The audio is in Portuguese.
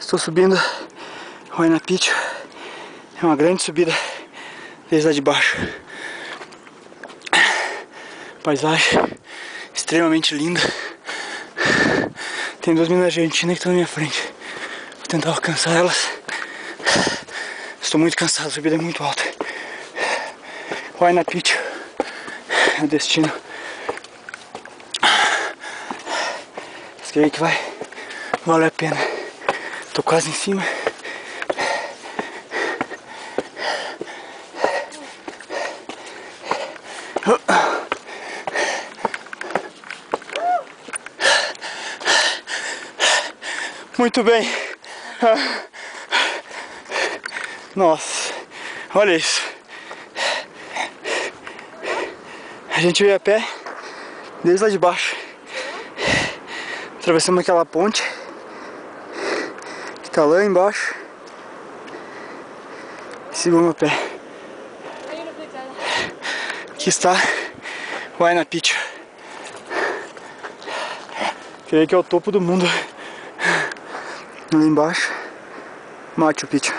Estou subindo Huayna Picchu. É uma grande subida desde lá de baixo. Paisagem extremamente linda. Tem duas meninas argentinas que estão na minha frente. Vou tentar alcançar elas. Estou muito cansado, a subida é muito alta. Huayna Picchu é o destino. Mas creio que vai valer a pena. Tô quase em cima. Muito bem. Nossa, olha isso. A gente veio a pé desde lá de baixo. Atravessamos aquela ponte que tá lá embaixo. E seguimos a pé. Aqui está Huayna Picchu. Creio que é o topo do mundo. Ali embaixo, Machu Picchu.